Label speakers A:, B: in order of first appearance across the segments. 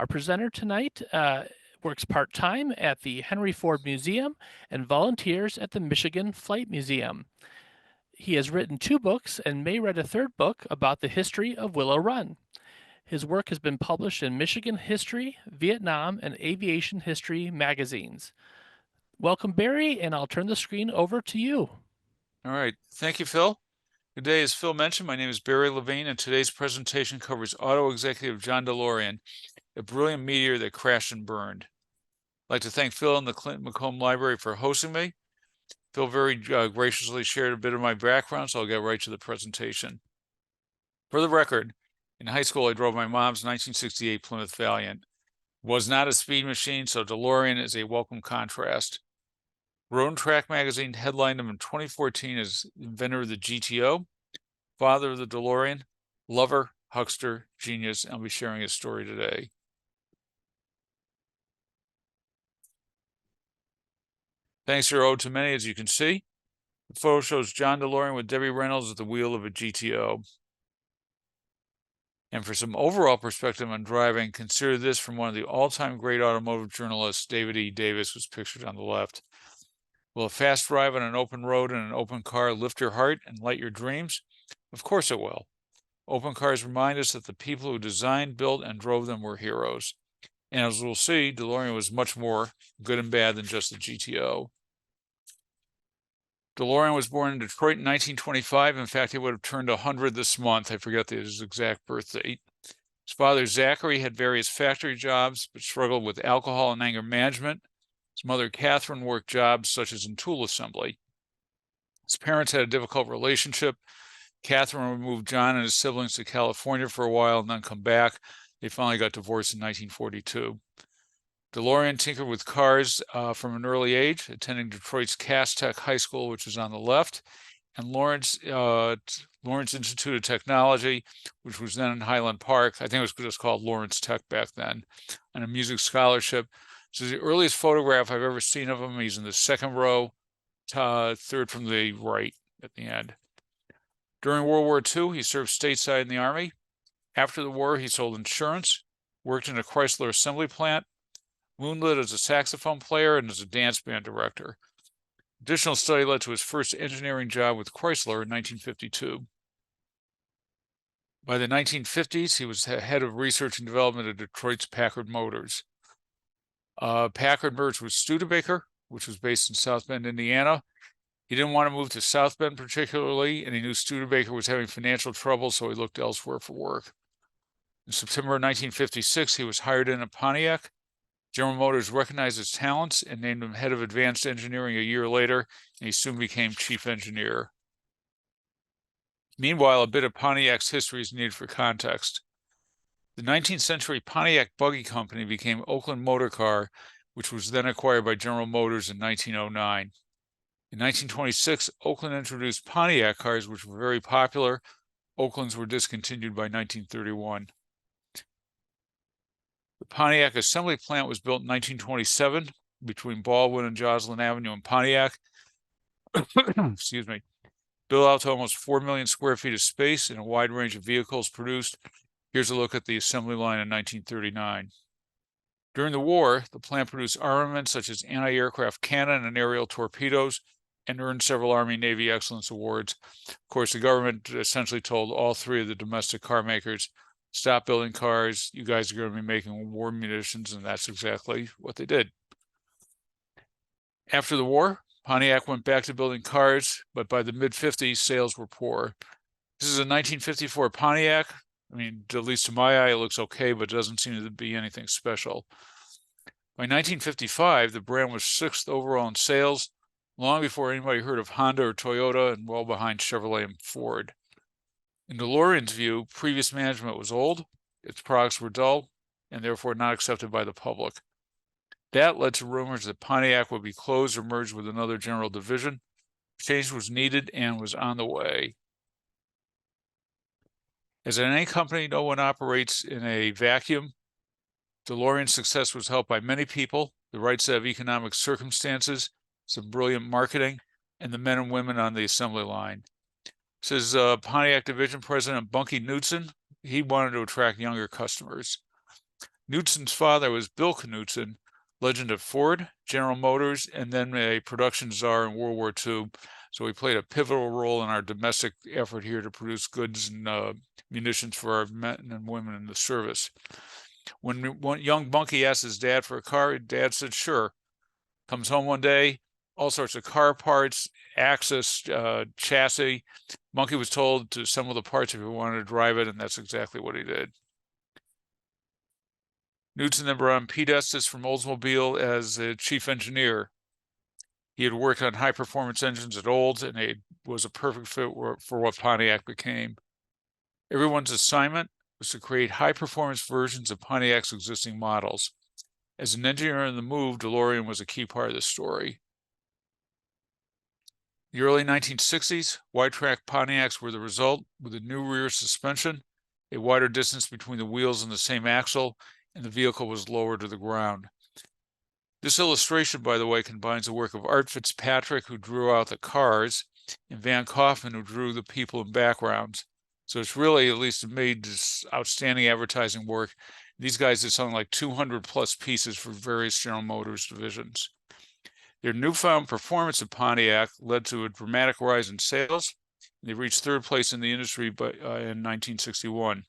A: Our presenter tonight works part-time at the Henry Ford Museum and volunteers at the Michigan Flight Museum. He has written 2 books and may write a 3rd book about the history of Willow Run. His work has been published in Michigan History, Vietnam, and Aviation History magazines. Welcome, Barry, and I'll turn the screen over to you.
B: All right. Thank you, Phil. Good day. As Phil mentioned, my name is Barry Levine, and today's presentation covers auto executive John DeLorean, a brilliant meteor that crashed and burned. I'd like to thank Phil and the Clinton-Macomb Library for hosting me. Phil very graciously shared a bit of my background, so I'll get right to the presentation. For the record, in high school, I drove my mom's 1968 Plymouth Valiant. It was not a speed machine, so DeLorean is a welcome contrast. Road and Track magazine headlined him in 2014 as inventor of the GTO, father of the DeLorean, lover, huckster, genius, and I'll be sharing his story today. Thanks are owed to many, as you can see. The photo shows John DeLorean with Debbie Reynolds at the wheel of a GTO. And for some overall perspective on driving, consider this from one of the all-time great automotive journalists, David E. Davis, was pictured on the left. Will a fast drive on an open road in an open car lift your heart and light your dreams? Of course it will. Open cars remind us that the people who designed, built, and drove them were heroes. And as we'll see, DeLorean was much more good and bad than just the GTO. DeLorean was born in Detroit in 1925. In fact, he would have turned 100 this month. I forget his exact birth date. His father, Zachary, had various factory jobs, but struggled with alcohol and anger management. His mother, Catherine, worked jobs such as in tool assembly. His parents had a difficult relationship. Catherine would move John and his siblings to California for a while and then come back. They finally got divorced in 1942. DeLorean tinkered with cars from an early age, attending Detroit's Cass Tech High School, which is on the left, and Lawrence Institute of Technology, which was then in Highland Park. I think it was just called Lawrence Tech back then, and a music scholarship. So the earliest photograph I've ever seen of him, he's in the 2nd row, 3rd from the right at the end. During World War II, he served stateside in the Army. After the war, he sold insurance, worked in a Chrysler assembly plant, moonlit as a saxophone player, and as a dance band director. Additional study led to his first engineering job with Chrysler in 1952. By the 1950s, he was head of research and development at Detroit's Packard Motors. Packard merged with Studebaker, which was based in South Bend, Indiana. He didn't want to move to South Bend particularly, and he knew Studebaker was having financial trouble, so he looked elsewhere for work. In September 1956, he was hired in at Pontiac. General Motors recognized his talents and named him head of advanced engineering a year later, and he soon became chief engineer. Meanwhile, a bit of Pontiac's history is needed for context. The 19th century Pontiac Buggy Company became Oakland Motor Car, which was then acquired by General Motors in 1909. In 1926, Oakland introduced Pontiac cars, which were very popular. Oaklands were discontinued by 1931. The Pontiac assembly plant was built in 1927 between Baldwin and Joslin Avenue in Pontiac. Excuse me. Built out to almost 4 million square feet of space and a wide range of vehicles produced. Here's a look at the assembly line in 1939. During the war, the plant produced armaments such as anti-aircraft cannon and aerial torpedoes and earned several Army Navy Excellence Awards. Of course, the government essentially told all 3 of the domestic car makers, stop building cars, you guys are going to be making war munitions, and that's exactly what they did. After the war, Pontiac went back to building cars, but by the mid-50s, sales were poor. This is a 1954 Pontiac. I mean, at least to my eye, it looks okay, but it doesn't seem to be anything special. By 1955, the brand was 6th overall in sales, long before anybody heard of Honda or Toyota, and well behind Chevrolet and Ford. In DeLorean's view, previous management was old, its products were dull, and therefore not accepted by the public. That led to rumors that Pontiac would be closed or merged with another general division. Change was needed and was on the way. As in any company, no one operates in a vacuum. DeLorean's success was helped by many people, the right set of economic circumstances, some brilliant marketing, and the men and women on the assembly line. Says Pontiac Division President Bunky Knudsen, he wanted to attract younger customers. Knutson's father was Bill Knutson, legend of Ford, General Motors, and then a production czar in World War II. So he played a pivotal role in our domestic effort here to produce goods and munitions for our men and women in the service. When young Bunky asked his dad for a car, Dad said, sure. Comes home one day, all sorts of car parts, axis, chassis. Bunky was told to assemble the parts if he wanted to drive it, and that's exactly what he did. Knutson then brought on Pete Estes from Oldsmobile as a chief engineer. He had worked on high-performance engines at Olds, and it was a perfect fit for what Pontiac became. Everyone's assignment was to create high-performance versions of Pontiac's existing models. As an engineer in the move, DeLorean was a key part of the story. The early 1960s, wide-track Pontiacs were the result, with a new rear suspension, a wider distance between the wheels and the same axle, and the vehicle was lower to the ground. This illustration, by the way, combines the work of Art Fitzpatrick, who drew out the cars, and Van Kaufman, who drew the people and backgrounds. So it's really, at least, made this outstanding advertising work. These guys did something like 200 plus pieces for various General Motors divisions. Their newfound performance of Pontiac led to a dramatic rise in sales. They reached third place in the industry in 1961.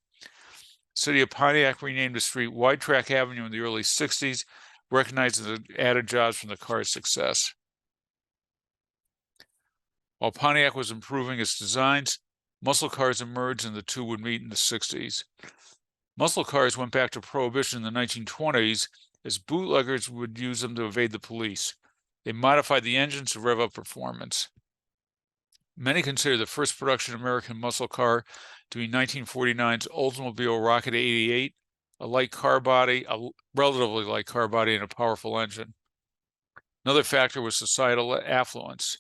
B: The city of Pontiac renamed the street Wide Track Avenue in the early 60s, recognizing the added jobs from the car's success. While Pontiac was improving its designs, muscle cars emerged and the two would meet in the 60s. Muscle cars went back to prohibition in the 1920s as bootleggers would use them to evade the police. They modified the engines to rev up performance. Many consider the first production American muscle car to be 1949's Oldsmobile Rocket 88, a relatively light car body, and a powerful engine. Another factor was societal affluence.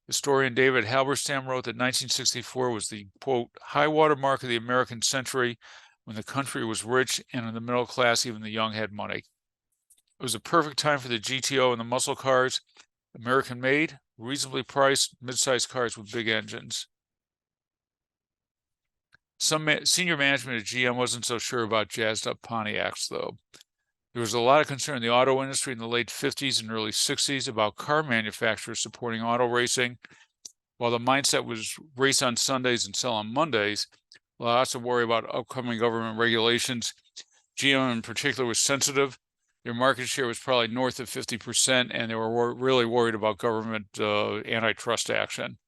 B: Historian David Halberstam wrote that 1964 was the, quote, high water mark of the American century, when the country was rich and in the middle class, even the young had money. It was a perfect time for the GTO and the muscle cars, American-made, reasonably priced, mid-sized cars with big engines. Some senior management at GM wasn't so sure about jazzed-up Pontiacs, though. There was a lot of concern in the auto industry in the late 50s and early 60s about car manufacturers supporting auto racing. While the mindset was race on Sundays and sell on Mondays, lots of worry about upcoming government regulations. GM in particular was sensitive. Their market share was probably north of 50%, and they were really worried about government antitrust action.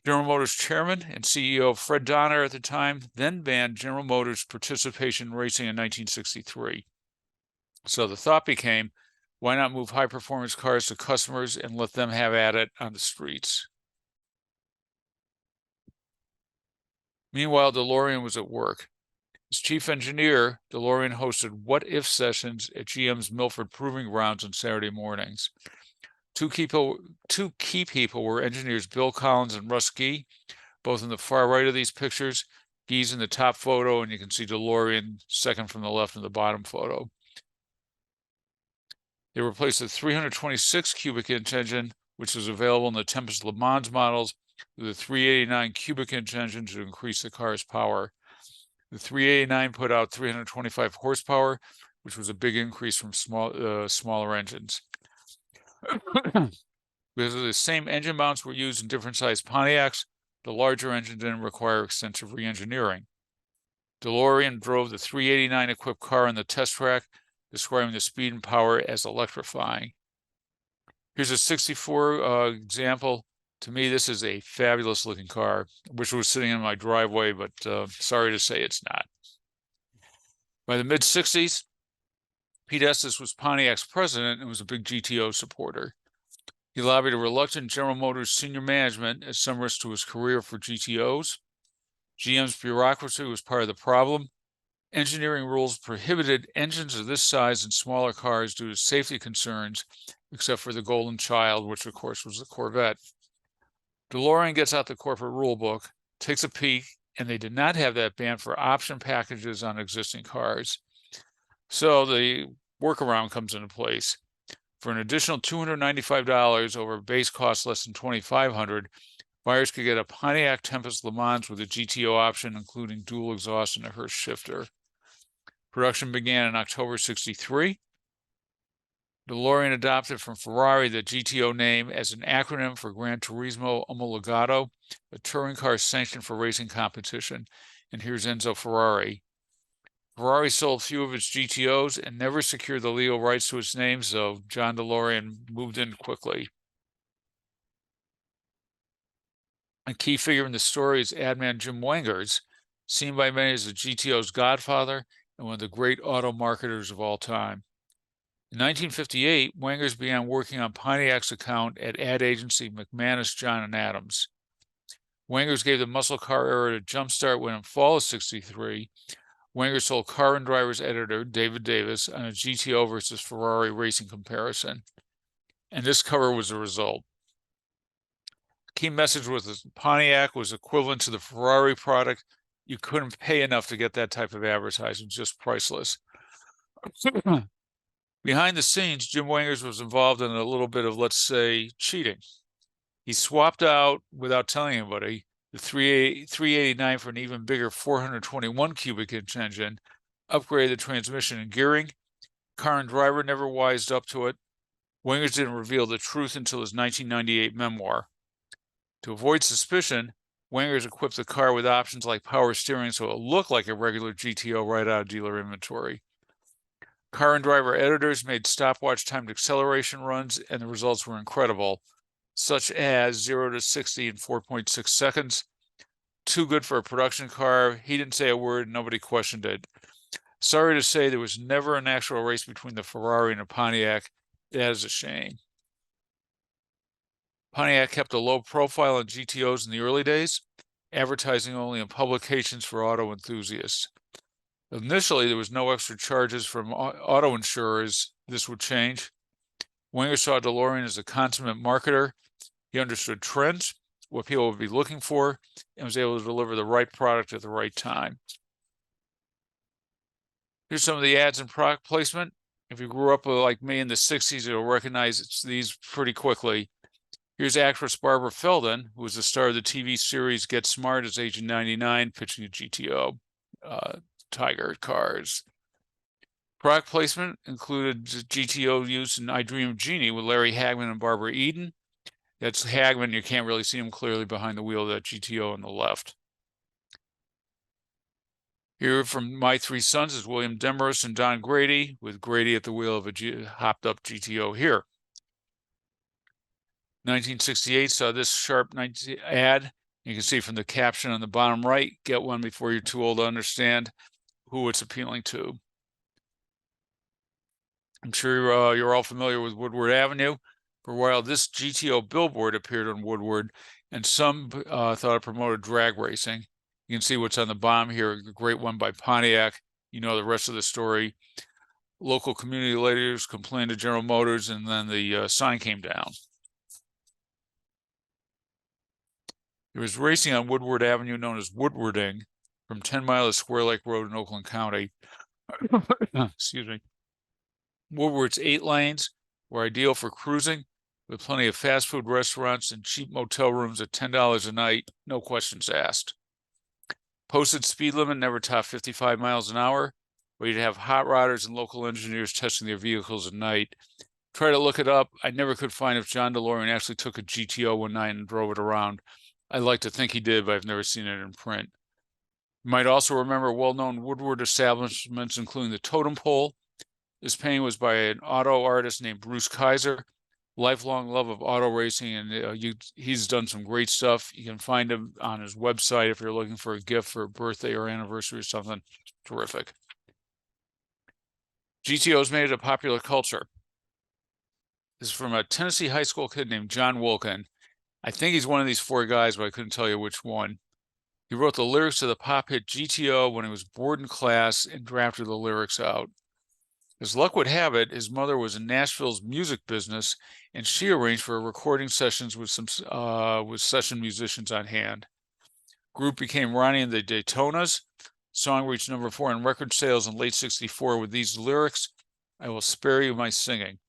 B: General Motors chairman and CEO Fred Donner at the time then banned General Motors' participation in racing in 1963. So the thought became, why not move high-performance cars to customers and let them have at it on the streets? Meanwhile, DeLorean was at work. As chief engineer, DeLorean hosted what-if sessions at GM's Milford Proving Grounds on Saturday mornings. Two key people were engineers Bill Collins and Russ Gee, both in the far right of these pictures. Gee's in the top photo, and you can see DeLorean second from the left in the bottom photo. They replaced the 326 cubic inch engine, which was available in the Tempest Le Mans models, with a 389 cubic inch engine to increase the car's power. The 389 put out 325 horsepower, which was a big increase from smaller engines. Because the same engine mounts were used in different sized Pontiacs, the larger engine didn't require extensive re-engineering. DeLorean drove the 389 equipped car on the test track, describing the speed and power as electrifying. Here's a 64 example. To me, this is a fabulous looking car. I wish it was sitting in my driveway, but sorry to say it's not. By the mid-60s, Pete Estes was Pontiac's president and was a big GTO supporter. He lobbied a reluctant General Motors senior management at some risk to his career for GTOs. GM's bureaucracy was part of the problem. Engineering rules prohibited engines of this size in smaller cars due to safety concerns, except for the Golden Child, which of course was the Corvette. DeLorean gets out the corporate rule book, takes a peek, and they did not have that banned for option packages on existing cars. So the workaround comes into place. For an additional $295 over a base cost less than $2,500, buyers could get a Pontiac Tempest Le Mans with a GTO option, including dual exhaust and a Hurst shifter. Production began in October 63. DeLorean adopted from Ferrari the GTO name as an acronym for Gran Turismo Omologato, a touring car sanctioned for racing competition. And here's Enzo Ferrari. Ferrari sold few of its GTOs and never secured the legal rights to its name, so John DeLorean moved in quickly. A key figure in the story is Adman Jim Wengers, seen by many as the GTO's godfather and one of the great auto marketers of all time. In 1958, Wengers began working on Pontiac's account at ad agency McManus, John and Adams. Wengers gave the muscle car era a jumpstart when in fall of 63, Wengers sold Car and Driver's editor, David Davis, on a GTO versus Ferrari racing comparison. And this cover was the result. Key message was that Pontiac was equivalent to the Ferrari product. You couldn't pay enough to get that type of advertising, just priceless. Behind the scenes, Jim Wengers was involved in a little bit of, let's say, cheating. He swapped out, without telling anybody, the 389 for an even bigger 421 cubic inch engine, upgraded the transmission and gearing. Car and Driver never wised up to it. Wengers didn't reveal the truth until his 1998 memoir. To avoid suspicion, Wengers equipped the car with options like power steering so it looked like a regular GTO right out of dealer inventory. Car and Driver editors made stopwatch timed acceleration runs, and the results were incredible, such as 0 to 60 in 4.6 seconds. Too good for a production car. He didn't say a word, nobody questioned it. Sorry to say there was never an actual race between the Ferrari and the Pontiac. That is a shame. Pontiac kept a low profile on GTOs in the early days, advertising only in publications for auto enthusiasts. Initially, there was no extra charges from auto insurers. This would change. Wengers saw DeLorean as a consummate marketer. He understood trends, what people would be looking for, and was able to deliver the right product at the right time. Here's some of the ads and product placement. If you grew up like me in the 60s, you'll recognize these pretty quickly. Here's actress Barbara Feldon, who was the star of the TV series Get Smart as Agent 99, pitching a GTO Tiger cars. Product placement included GTO use in I Dream of Jeannie with Larry Hagman and Barbara Eden. That's Hagman. You can't really see him clearly behind the wheel of that GTO on the left. Here from My Three Sons is William Demarest and Don Grady, with Grady at the wheel of a hopped-up GTO here. 1968 saw this sharp ad. You can see from the caption on the bottom right, get one before you're too old to understand who it's appealing to. I'm sure you're all familiar with Woodward Avenue. For a while, this GTO billboard appeared on Woodward, and some thought it promoted drag racing. You can see what's on the bottom here, a great one by Pontiac. You know the rest of the story. Local community leaders complained to General Motors, and then the sign came down. There was racing on Woodward Avenue known as Woodwarding from 10 Mile to Square Lake Road in Oakland County. Excuse me. Woodward's 8 lanes were ideal for cruising, with plenty of fast food restaurants and cheap motel rooms at $10 a night, no questions asked. Posted speed limit never topped 55 miles an hour, where you'd have hot rodders and local engineers testing their vehicles at night. Try to look it up. I never could find if John DeLorean actually took a GTO one night and drove it around. I'd like to think he did, but I've never seen it in print. You might also remember well-known Woodward establishments, including the Totem Pole. This painting was by an auto artist named Bruce Kaiser. Lifelong love of auto racing, and he's done some great stuff. You can find him on his website if you're looking for a gift for a birthday or anniversary or something. Terrific. GTOs made it a popular culture. This is from a Tennessee high school kid named John Wilkin. I think he's one of these 4 guys, but I couldn't tell you which one. He wrote the lyrics to the pop hit GTO when he was bored in class and drafted the lyrics out. As luck would have it, his mother was in Nashville's music business, and she arranged for recording sessions with some session musicians on hand. Group became Ronnie and the Daytonas. Song reached number 4 in record sales in late '64 with these lyrics: "I will spare you my singing.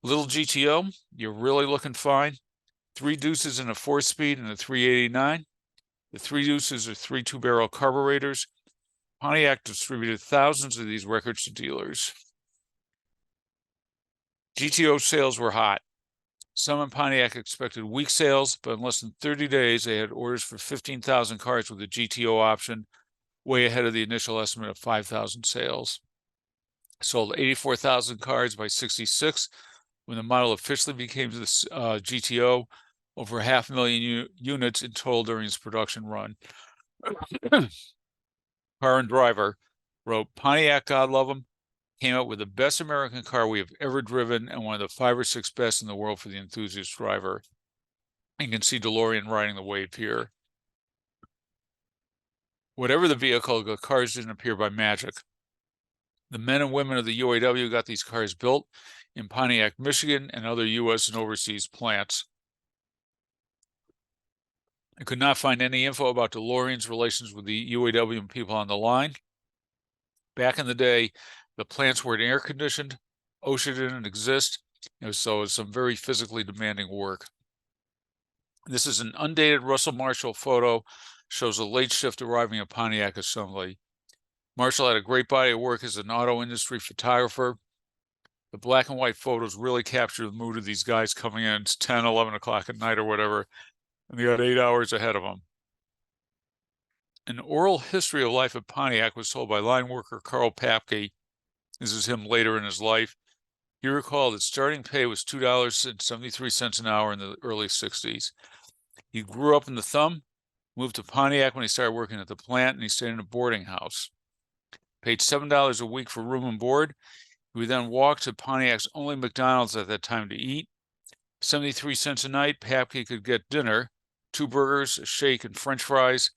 B: Little GTO, you're really looking fine. 3 deuces and a 4-speed and a 389. The 3 deuces are 3 2-barrel carburetors. Pontiac distributed thousands of these records to dealers. GTO sales were hot. Some in Pontiac expected weak sales, but in less than 30 days, they had orders for 15,000 cars with a GTO option, way ahead of the initial estimate of 5,000 sales. Sold 84,000 cars by 66. When the model officially became the GTO, over 500,000 units in total during its production run. Car and Driver wrote, Pontiac, God love them, came out with the best American car we have ever driven and one of the 5 or 6 best in the world for the enthusiast driver. You can see DeLorean riding the wave here. Whatever the vehicle, the cars didn't appear by magic. The men and women of the UAW got these cars built in Pontiac, Michigan, and other U.S. and overseas plants. I could not find any info about DeLorean's relations with the UAW and people on the line. Back in the day, the plants weren't air conditioned, OSHA didn't exist, so it was some very physically demanding work. This is an undated Russell Marshall photo, shows a late shift arriving at Pontiac assembly. Marshall had a great body of work as an auto industry photographer. The black and white photos really capture the mood of these guys coming in. It's 10, 11 o'clock at night or whatever, and they got 8 hours ahead of them. An oral history of life at Pontiac was told by line worker Carl Papke. This is him later in his life. He recalled that starting pay was $2.73 an hour in the early 60s. He grew up in the Thumb, moved to Pontiac when he started working at the plant, and he stayed in a boarding house. Paid $7 a week for room and board. He would then walk to Pontiac's only McDonald's at that time to eat. 73 cents a night, Papke could get dinner, 2 burgers, a shake, and French fries.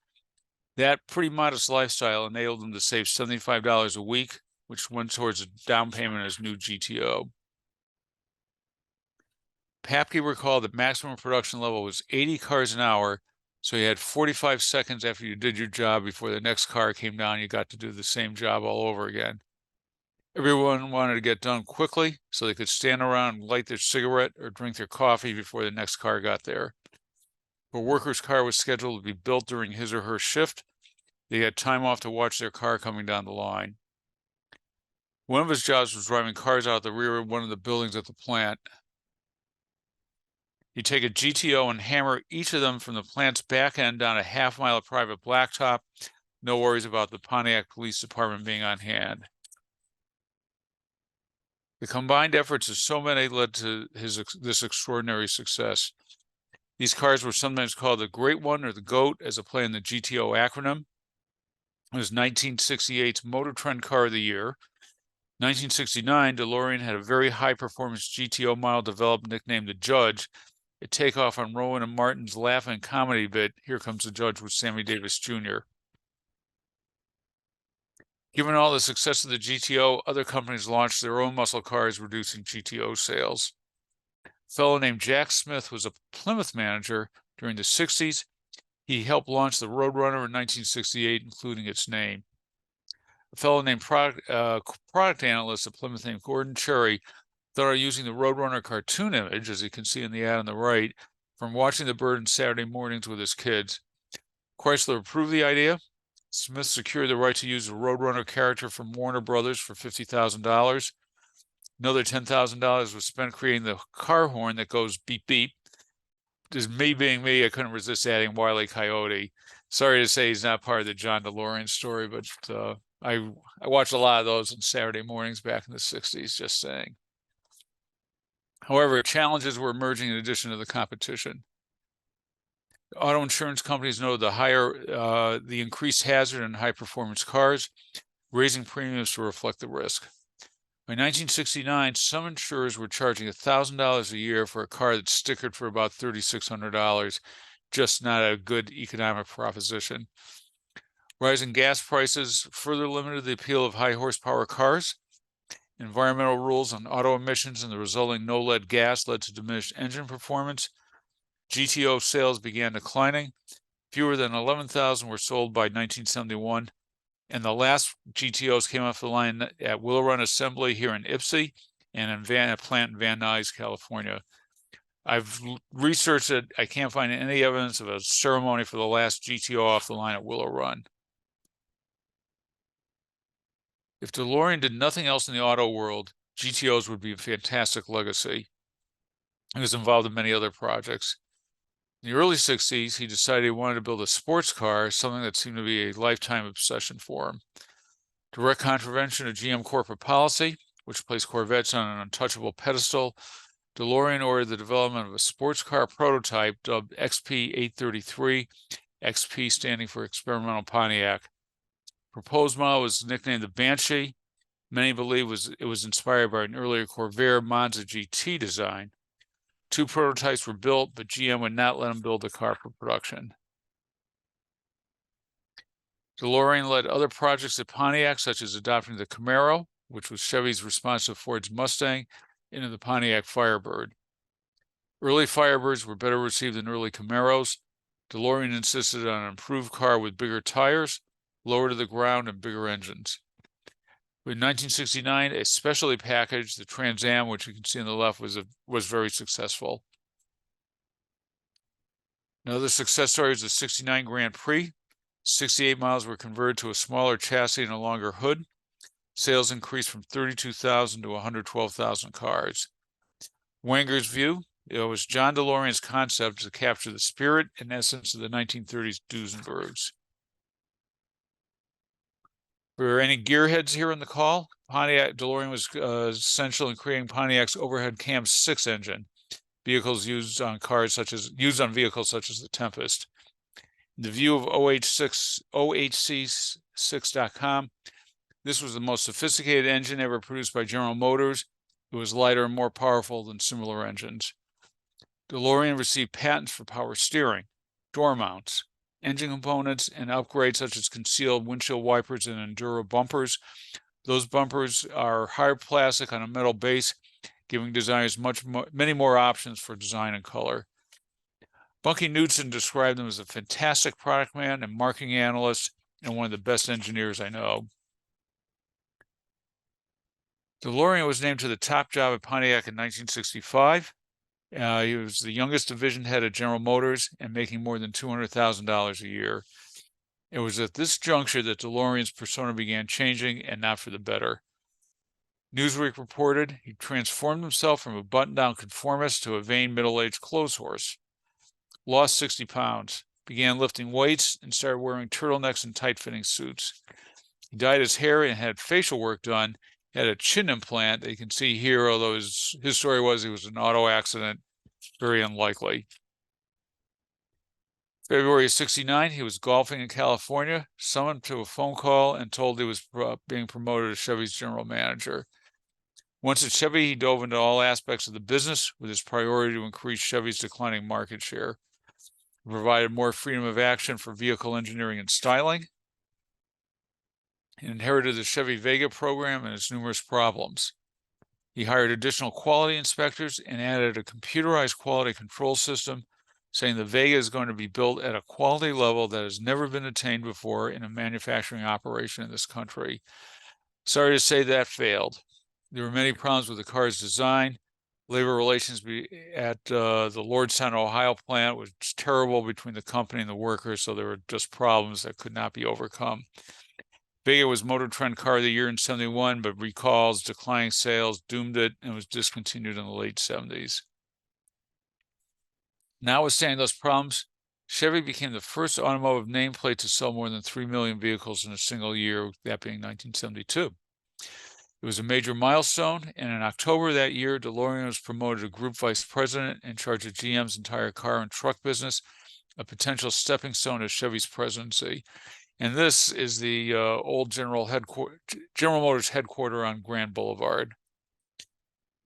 B: That pretty modest lifestyle enabled him to save $75 a week, which went towards a down payment on his new GTO. Papke recalled that maximum production level was 80 cars an hour, so you had 45 seconds after you did your job before the next car came down. You got to do the same job all over again. Everyone wanted to get done quickly so they could stand around and light their cigarette or drink their coffee before the next car got there. If a worker's car was scheduled to be built during his or her shift, they had time off to watch their car coming down the line. One of his jobs was driving cars out the rear of one of the buildings at the plant. He'd take a GTO and hammer each of them from the plant's back end down a half-mile of private blacktop. No worries about the Pontiac Police Department being on hand. The combined efforts of so many led to this extraordinary success. These cars were sometimes called the Great One or the GOAT as a play on the GTO acronym. It was 1968's Motor Trend Car of the Year. 1969, DeLorean had a very high-performance GTO model developed nicknamed the Judge. A takeoff on Rowan and Martin's laughing comedy bit, Here Comes the Judge with Sammy Davis Jr. Given all the success of the GTO, other companies launched their own muscle cars, reducing GTO sales. A fellow named Jack Smith was a Plymouth manager during the 60s. He helped launch the Roadrunner in 1968, including its name. A fellow named product analyst at Plymouth named Gordon Cherry thought of using the Roadrunner cartoon image, as you can see in the ad on the right, from watching the bird on Saturday mornings with his kids. Chrysler approved the idea. Smith secured the right to use the Roadrunner character from Warner Brothers for $50,000. Another $10,000 was spent creating the car horn that goes beep beep. Just me being me, I couldn't resist adding Wile E. Coyote. Sorry to say he's not part of the John DeLorean story, but I watched a lot of those on Saturday mornings back in the 60s, just saying. However, challenges were emerging in addition to the competition. Auto insurance companies noted the increased hazard in high-performance cars, raising premiums to reflect the risk. By 1969, some insurers were charging $1,000 a year for a car that's stickered for about $3,600, just not a good economic proposition. Rising gas prices further limited the appeal of high-horsepower cars. Environmental rules on auto emissions and the resulting no-lead gas led to diminished engine performance. GTO sales began declining. Fewer than 11,000 were sold by 1971, and the last GTOs came off the line at Willow Run Assembly here in Ypsi and in a plant in Van Nuys, California. I've researched it. I can't find any evidence of a ceremony for the last GTO off the line at Willow Run. If DeLorean did nothing else in the auto world, GTOs would be a fantastic legacy. He was involved in many other projects. In the early 60s, he decided he wanted to build a sports car, something that seemed to be a lifetime obsession for him. Direct contravention of GM corporate policy, which placed Corvettes on an untouchable pedestal, DeLorean ordered the development of a sports car prototype dubbed XP833, XP standing for Experimental Pontiac. Proposed model was nicknamed the Banshee. Many believe it was inspired by an earlier Corvair Monza GT design. 2 prototypes were built, but GM would not let him build the car for production. DeLorean led other projects at Pontiac, such as adopting the Camaro, which was Chevy's response to Ford's Mustang, into the Pontiac Firebird. Early Firebirds were better received than early Camaros. DeLorean insisted on an improved car with bigger tires, lower to the ground, and bigger engines. In 1969, a specially packaged, the Trans Am, which you can see on the left, was very successful. Another success story is the 69 Grand Prix. 68 miles were converted to a smaller chassis and a longer hood. Sales increased from 32,000 to 112,000 cars. Wanger's view, it was John DeLorean's concept to capture the spirit and essence of the 1930s Duesenbergs. For any gearheads here on the call, Pontiac DeLorean was essential in creating Pontiac's overhead cam 6 engine, vehicles used on vehicles such as the Tempest. In the view of OHC6.com, this was the most sophisticated engine ever produced by General Motors. It was lighter and more powerful than similar engines. DeLorean received patents for power steering, door mounts, engine components, and upgrades such as concealed windshield wipers and Enduro bumpers. Those bumpers are hard plastic on a metal base, giving designers many more options for design and color. Bunky Knudsen described him as a fantastic product man and marketing analyst and one of the best engineers I know. DeLorean was named to the top job at Pontiac in 1965. He was the youngest division head at General Motors and making more than $200,000 a year. It was at this juncture that DeLorean's persona began changing, and not for the better. Newsweek reported he transformed himself from a button-down conformist to a vain middle-aged clothes horse. Lost 60 pounds, began lifting weights, and started wearing turtlenecks and tight-fitting suits. He dyed his hair and had facial work done, had a chin implant that you can see here, although his story was he was an auto accident, very unlikely. February of 69, he was golfing in California, summoned to a phone call and told he was being promoted as Chevy's general manager. Once at Chevy, he dove into all aspects of the business with his priority to increase Chevy's declining market share. He provided more freedom of action for vehicle engineering and styling. He inherited the Chevy Vega program and its numerous problems. He hired additional quality inspectors and added a computerized quality control system, saying the Vega is going to be built at a quality level that has never been attained before in a manufacturing operation in this country. Sorry to say that failed. There were many problems with the car's design. Labor relations at the Lordstown, Ohio plant was terrible between the company and the workers, so there were just problems that could not be overcome. Vega was Motor Trend Car of the Year in 71, but recalls, declining sales doomed it and was discontinued in the late 70s. Notwithstanding those problems, Chevy became the first automotive nameplate to sell more than 3 million vehicles in a single year, that being 1972. It was a major milestone, and in October of that year, DeLorean was promoted to group vice president in charge of GM's entire car and truck business, a potential stepping stone to Chevy's presidency. And this is the old General Motors headquarters on Grand Boulevard.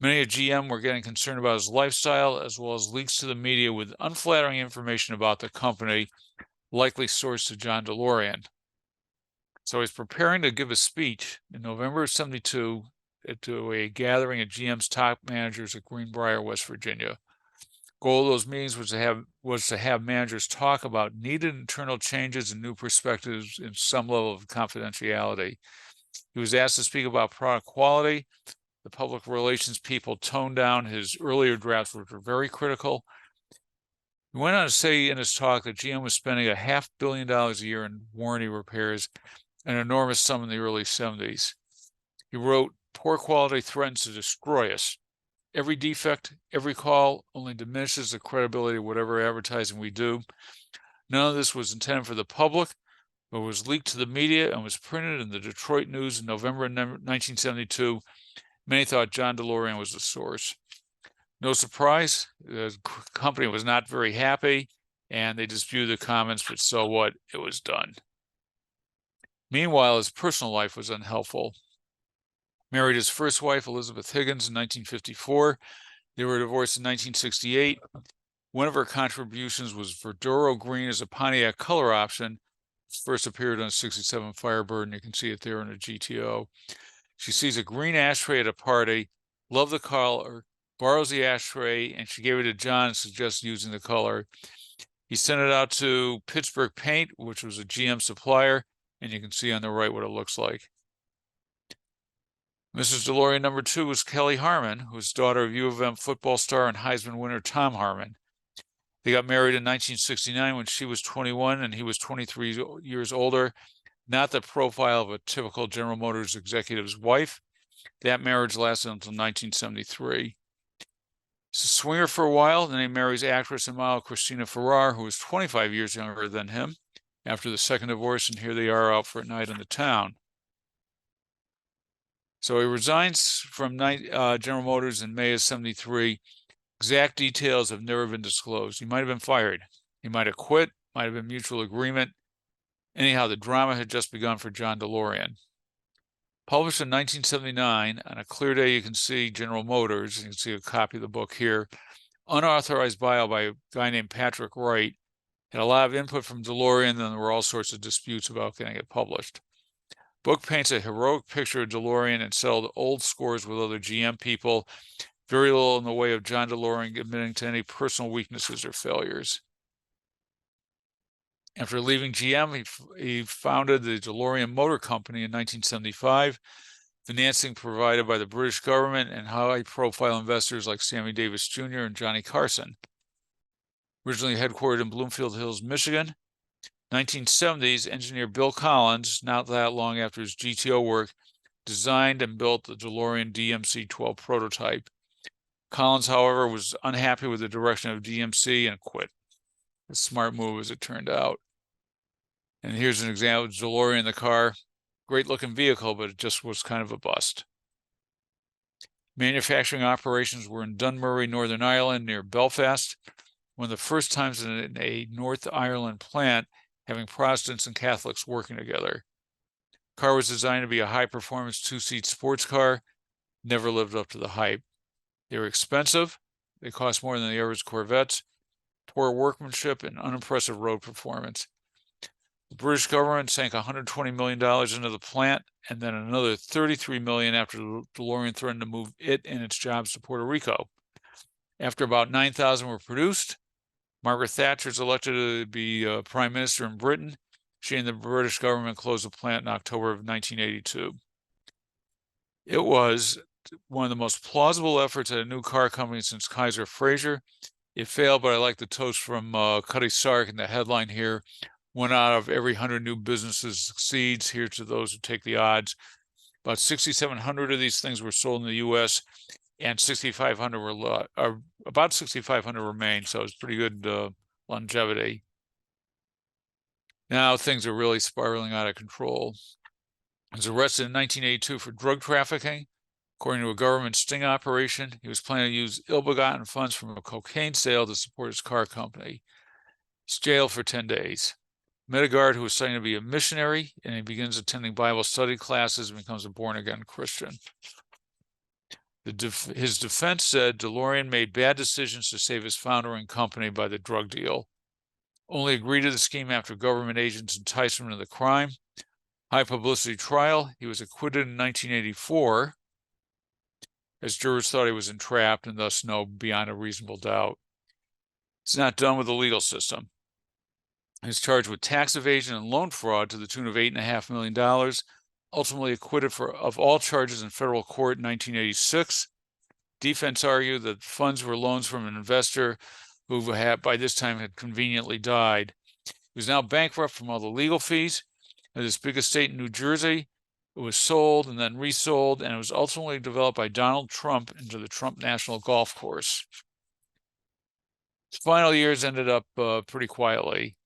B: Many at GM were getting concerned about his lifestyle, as well as leaks to the media with unflattering information about the company, likely sourced to John DeLorean. So he's preparing to give a speech in November of 72 to a gathering of GM's top managers at Greenbrier, West Virginia. Goal of those meetings was to have managers talk about needed internal changes and new perspectives in some level of confidentiality. He was asked to speak about product quality. The public relations people toned down his earlier drafts, which were very critical. He went on to say in his talk that GM was spending $500 million a year in warranty repairs, an enormous sum in the early 70s. He wrote, "Poor quality threatens to destroy us. Every defect, every call only diminishes the credibility of whatever advertising we do. None of this was intended for the public, but was leaked to the media and was printed in the Detroit News in November 1972. Many thought John DeLorean was the source." No surprise, the company was not very happy, and they disputed the comments, but so what? It was done. Meanwhile, his personal life was unhelpful. Married his first wife, Elizabeth Higgins, in 1954. They were divorced in 1968. One of her contributions was Verduro Green as a Pontiac color option. First appeared on a 67 Firebird, and you can see it there in a GTO. She sees a green ashtray at a party, loved the color, borrows the ashtray, and she gave it to John and suggests using the color. He sent it out to Pittsburgh Paint, which was a GM supplier, and you can see on the right what it looks like. Mrs. DeLorean number 2 was Kelly Harmon, who was daughter of U of M football star and Heisman winner Tom Harmon. They got married in 1969 when she was 21 and he was 23 years older. Not the profile of a typical General Motors executive's wife. That marriage lasted until 1973. He's a swinger for a while, then he marries actress and model Christina Ferrar, who was 25 years younger than him after the second divorce, and here they are out for a night in the town. So he resigns from General Motors in May of 73. Exact details have never been disclosed. He might have been fired. He might have quit, might have been mutual agreement. Anyhow, the drama had just begun for John DeLorean. Published in 1979, on a clear day you can see General Motors, you can see a copy of the book here. Unauthorized bio by a guy named Patrick Wright. Had a lot of input from DeLorean, and there were all sorts of disputes about getting it published. Book paints a heroic picture of DeLorean and settled old scores with other GM people. Very little in the way of John DeLorean admitting to any personal weaknesses or failures. After leaving GM, he founded the DeLorean Motor Company in 1975, financing provided by the British government and high-profile investors like Sammy Davis Jr. and Johnny Carson. Originally headquartered in Bloomfield Hills, Michigan, 1970s, engineer Bill Collins, not that long after his GTO work, designed and built the DeLorean DMC-12 prototype. Collins, however, was unhappy with the direction of DMC and quit. A smart move, as it turned out. And here's an example of DeLorean in the car. Great looking vehicle, but it just was kind of a bust. Manufacturing operations were in Dunmurry, Northern Ireland, near Belfast. One of the first times in a North Ireland plant having Protestants and Catholics working together. The car was designed to be a high-performance two-seat sports car, never lived up to the hype. They were expensive, they cost more than the average Corvettes, poor workmanship, and unimpressive road performance. The British government sank $120 million into the plant, and then another $33 million after DeLorean threatened to move it and its jobs to Puerto Rico. After about 9,000 were produced, Margaret Thatcher is elected to be Prime Minister in Britain. She and the British government closed the plant in October of 1982. It was one of the most plausible efforts at a new car company since Kaiser Frazer. It failed, but I like the toast from Cuddy Sark in the headline here. One out of every 100 new businesses succeeds. Here's to those who take the odds. About 6,700 of these things were sold in the U.S., and 6,500 were about 6,500 remain, so it's pretty good longevity. Now things are really spiraling out of control. He was arrested in 1982 for drug trafficking. According to a government sting operation, he was planning to use ill-begotten funds from a cocaine sale to support his car company. He's jailed for 10 days. Met a guard who was studying to be a missionary, and he begins attending Bible study classes and becomes a born-again Christian. His defense said DeLorean made bad decisions to save his founder and company by the drug deal. Only agreed to the scheme after government agents enticed him into the crime. High publicity trial. He was acquitted in 1984, as jurors thought he was entrapped and thus know beyond a reasonable doubt. He's not done with the legal system. He's charged with tax evasion and loan fraud to the tune of $8.5 million. Ultimately acquitted of all charges in federal court in 1986. Defense argued that funds were loans from an investor who had, by this time, had conveniently died. He was now bankrupt from all the legal fees. At his big estate in New Jersey, It was sold and then resold, and it was ultimately developed by Donald Trump into the Trump National Golf Course. His final years ended up pretty quietly.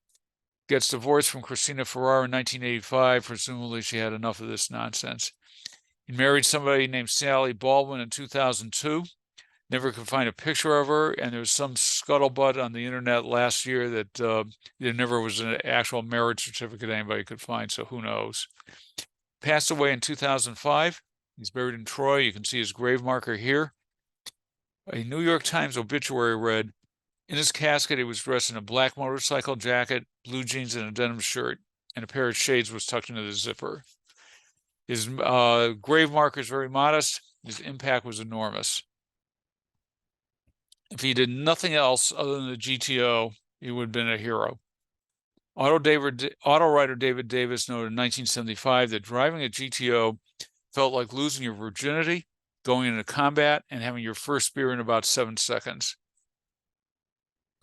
B: Gets divorced from Christina Ferrara in 1985. Presumably she had enough of this nonsense. He married somebody named Sally Baldwin in 2002. Never could find a picture of her, and there was some scuttlebutt on the internet last year that there never was an actual marriage certificate anybody could find, so who knows. Passed away in 2005. He's buried in Troy. You can see his grave marker here. A New York Times obituary read, in his casket, he was dressed in a black motorcycle jacket, blue jeans, and a denim shirt, and a pair of shades was tucked into the zipper. His grave marker is very modest. His impact was enormous. If he did nothing else other than the GTO, he would have been a hero. Auto writer David Davis noted in 1975 that driving a GTO felt like losing your virginity, going into combat, and having your first beer in about 7 seconds.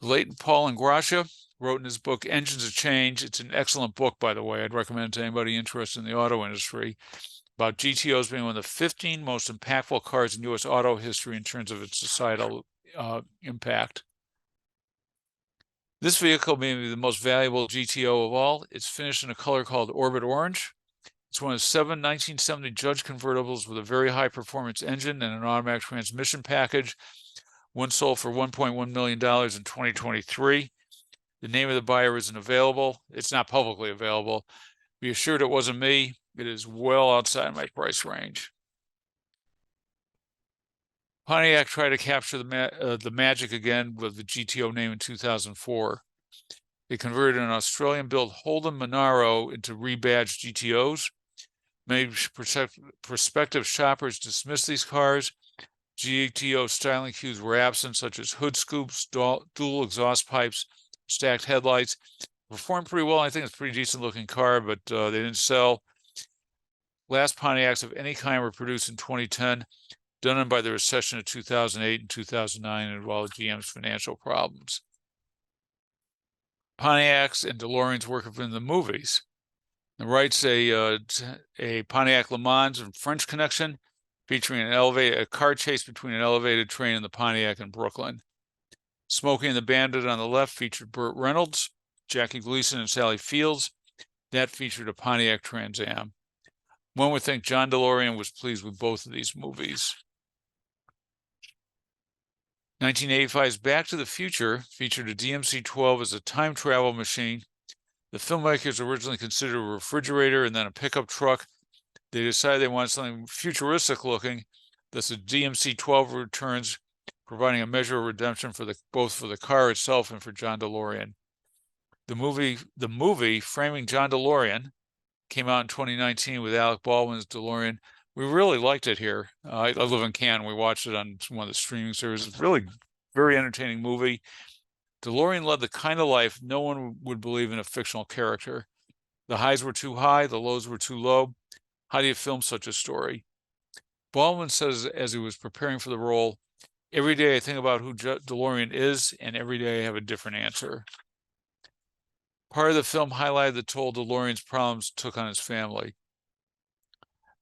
B: Leighton Paul Ingrassia wrote in his book, Engines of Change. It's an excellent book, by the way. I'd recommend it to anybody interested in the auto industry, about GTOs being one of the 15 most impactful cars in U.S. auto history in terms of its societal impact. This vehicle may be the most valuable GTO of all. It's finished in a color called Orbit Orange. It's one of 7 1970 Judge convertibles with a very high performance engine and an automatic transmission package. One sold for $1.1 million in 2023. The name of the buyer isn't available. It's not publicly available. Be assured it wasn't me. It is well outside my price range. Pontiac tried to capture the magic again with the GTO name in 2004. They converted an Australian-built Holden Monaro into rebadged GTOs. Many prospective shoppers dismissed these cars. GTO styling cues were absent, such as hood scoops, dual exhaust pipes, stacked headlights. Performed pretty well. I think it's a pretty decent looking car, but they didn't sell. Last Pontiacs of any kind were produced in 2010, done by the recession of 2008 and 2009 and involved GM's financial problems. Pontiacs and DeLoreans work in the movies. The right's a Pontiac Le Mans and French Connection, featuring a car chase between an elevated train and the Pontiac in Brooklyn. Smokey and the Bandit on the left featured Burt Reynolds, Jackie Gleason, and Sally Fields. That featured a Pontiac Trans Am. One would think John DeLorean was pleased with both of these movies. 1985's Back to the Future featured a DMC-12 as a time travel machine. The filmmakers originally considered a refrigerator and then a pickup truck. They decided they wanted something futuristic looking. Thus, the DMC-12 returns, providing a measure of redemption for both for the car itself and for John DeLorean. The movie Framing John DeLorean came out in 2019 with Alec Baldwin's DeLorean. We really liked it here. I live in Canton. We watched it on one of the streaming services. Really very entertaining movie. DeLorean led the kind of life no one would believe in a fictional character. The highs were too high, the lows were too low. How do you film such a story? Baldwin says as he was preparing for the role, every day I think about who DeLorean is, and every day I have a different answer. Part of the film highlighted the toll DeLorean's problems took on his family.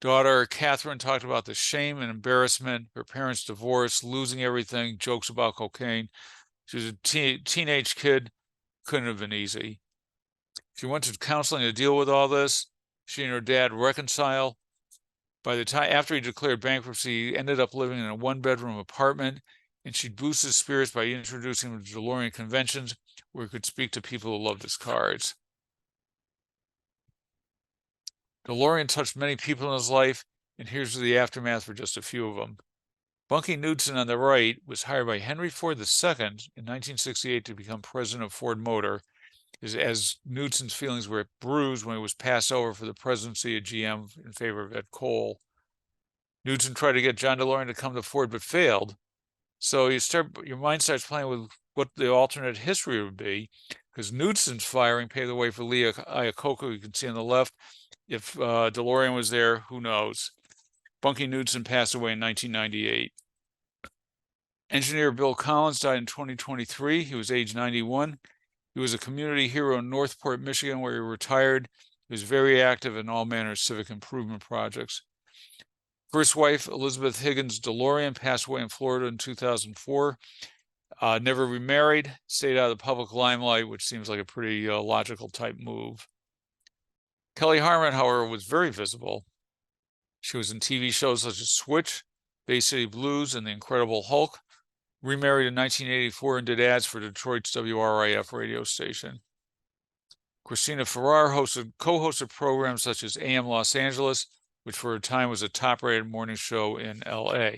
B: Daughter Catherine talked about the shame and embarrassment, her parents' divorce, losing everything, jokes about cocaine. She was a teenage kid, couldn't have been easy. She went to counseling to deal with all this. She and her dad reconcile. By the time after he declared bankruptcy, he ended up living in a one-bedroom apartment, and she boosted his spirits by introducing him to DeLorean conventions where he could speak to people who loved his cars. DeLorean touched many people in his life, and here's the aftermath for just a few of them. Bunky Knudsen on the right was hired by Henry Ford II in 1968 to become president of Ford Motor, as Knudsen's feelings were bruised when he was passed over for the presidency of GM in favor of Ed Cole. Knudsen tried to get John DeLorean to come to Ford, but failed. So your mind starts playing with what the alternate history would be, because Knudsen's firing paved the way for Lee Iacocca, you can see on the left. If DeLorean was there, who knows? Bunky Knudsen passed away in 1998. Engineer Bill Collins died in 2023. He was age 91. He was a community hero in Northport, Michigan, where he retired He was very active in all manner of civic improvement projects. First wife, Elizabeth Higgins DeLorean, passed away in Florida in 2004. Never remarried, stayed out of the public limelight, which seems like a pretty logical type move. Kelly Harmon, however, was very visible. She was in TV shows such as Switch, Bay City Blues, and The Incredible Hulk. Remarried in 1984 and did ads for Detroit's WRIF radio station. Christina Ferrar co-hosted programs such as AM Los Angeles, which for a time was a top-rated morning show in LA.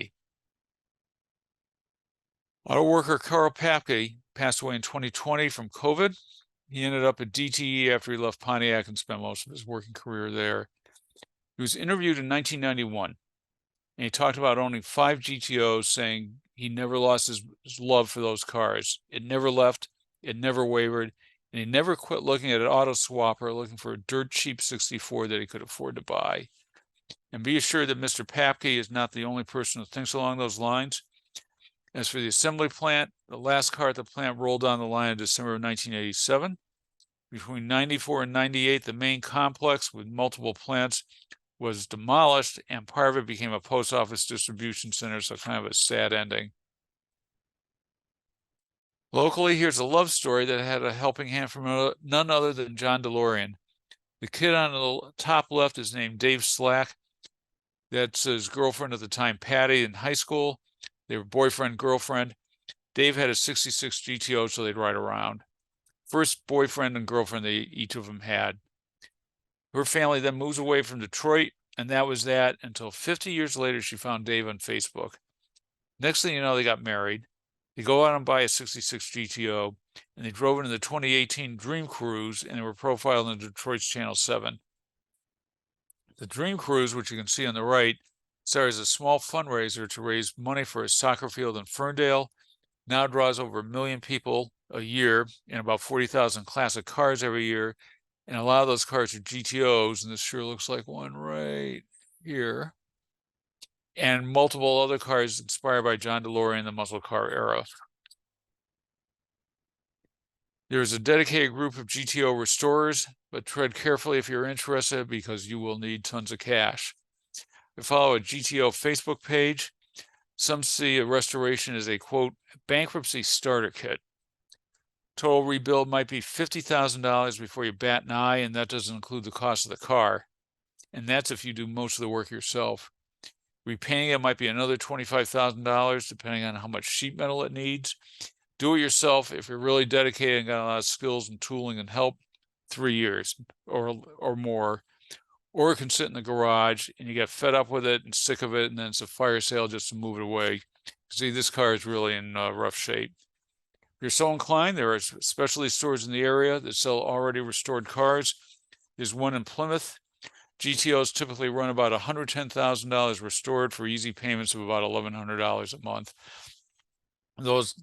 B: Auto worker Carl Papke passed away in 2020 from COVID. He ended up at DTE after he left Pontiac and spent most of his working career there. He was interviewed in 1991, and he talked about owning 5 GTOs, saying he never lost his love for those cars. It never left, it never wavered, and he never quit looking at an auto swapper looking for a dirt cheap 64 that he could afford to buy. And be assured that Mr. Papke is not the only person who thinks along those lines. As for the assembly plant, the last car at the plant rolled down the line in December of 1987. Between 94 and 98, the main complex with multiple plants was demolished, and part of it became a post office distribution center, so kind of a sad ending. Locally, here's a love story that had a helping hand from none other than John DeLorean. The kid on the top left is named Dave Slack. That's his girlfriend at the time, Patty, in high school. They were boyfriend, girlfriend. Dave had a 66 GTO, so they'd ride around. First boyfriend and girlfriend each of them had. Her family then moves away from Detroit, and that was that until 50 years later, she found Dave on Facebook. Next thing you know, they got married. They go out and buy a 66 GTO, and they drove into the 2018 Dream Cruise, and they were profiled on Detroit's Channel 7. The Dream Cruise, which you can see on the right, started as a small fundraiser to raise money for a soccer field in Ferndale. Now draws over 1 million people a year and about 40,000 classic cars every year. And a lot of those cars are GTOs, and this sure looks like one right here. And multiple other cars inspired by John DeLorean, the muscle car era. There's a dedicated group of GTO restorers, but tread carefully if you're interested because you will need tons of cash. We follow a GTO Facebook page. Some see a restoration as a, quote, bankruptcy starter kit. Total rebuild might be $50,000 before you bat an eye, and that doesn't include the cost of the car. And that's if you do most of the work yourself. Repainting it might be another $25,000, depending on how much sheet metal it needs. Do it yourself if you're really dedicated and got a lot of skills and tooling and help, 3 years or more. Or it can sit in the garage and you get fed up with it and sick of it, and then it's a fire sale just to move it away. See, this car is really in rough shape. If you're so inclined, there are specialty stores in the area that sell already restored cars. There's one in Plymouth. GTOs typically run about $110,000 restored for easy payments of about $1,100 a month.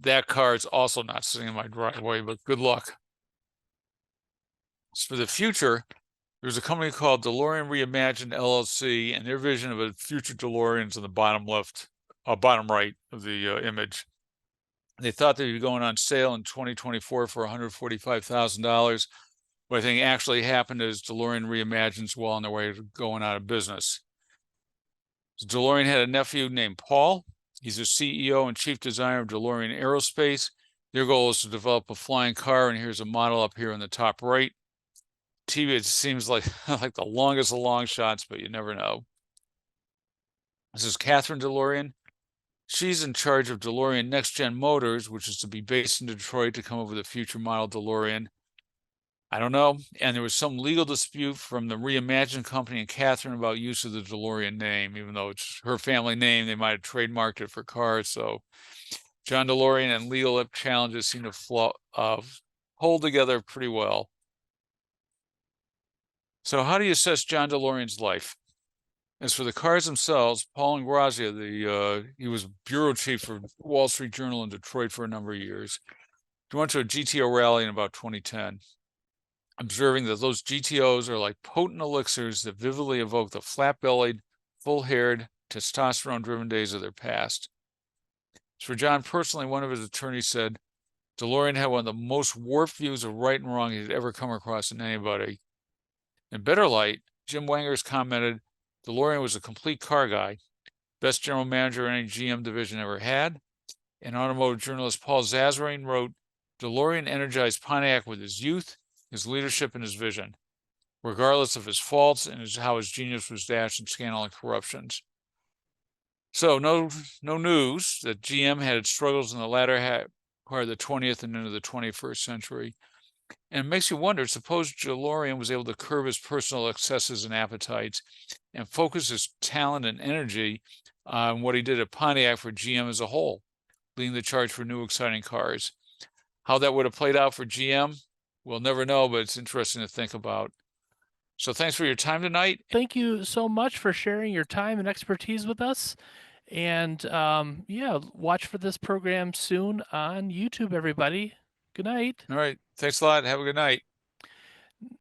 B: That car is also not sitting in my driveway, but good luck. As for the future, there's a company called DeLorean Reimagined LLC, and their vision of a future DeLorean's in the bottom right of the image. They thought they'd be going on sale in 2024 for $145,000. What I think actually happened is DeLorean Reimagined's well on their way to going out of business. DeLorean had a nephew named Paul. He's the CEO and chief designer of DeLorean Aerospace. Their goal is to develop a flying car, and here's a model up here in the top right. TV, it seems like the longest of long shots, but you never know. This is Catherine DeLorean. She's in charge of DeLorean Next Gen Motors, which is to be based in Detroit to come up with a future model DeLorean. I don't know. And there was some legal dispute from the Reimagined company and Catherine about use of the DeLorean name, even though it's her family name. They might have trademarked it for cars. So John DeLorean and legal challenges seem to hold together pretty well. So how do you assess John DeLorean's life? As for the cars themselves, Paul Ingrazia, he was bureau chief for Wall Street Journal in Detroit for a number of years. He went to a GTO rally in about 2010, observing that those GTOs are like potent elixirs that vividly evoke the flat-bellied, full-haired, testosterone-driven days of their past. As for John personally, one of his attorneys said, DeLorean had one of the most warped views of right and wrong he'd ever come across in anybody. In better light, Jim Wangers commented, DeLorean was a complete car guy, best general manager any GM division ever had. And automotive journalist Paul Zazarine wrote, DeLorean energized Pontiac with his youth, his leadership, and his vision, regardless of his faults and how his genius was dashed in scandal and corruptions. So no news that GM had its struggles in the latter part of the 20th and into the 21st century. And it makes you wonder, suppose DeLorean was able to curb his personal excesses and appetites and focus his talent and energy on what he did at Pontiac for GM as a whole, leading the charge for new exciting cars. How that would have played out for GM, we'll never know, but it's interesting to think about. So thanks for your time tonight.
A: Thank you so much for sharing your time and expertise with us. And yeah, watch for this program soon on YouTube, everybody. Good night.
B: All right. Thanks a lot. Have a good night.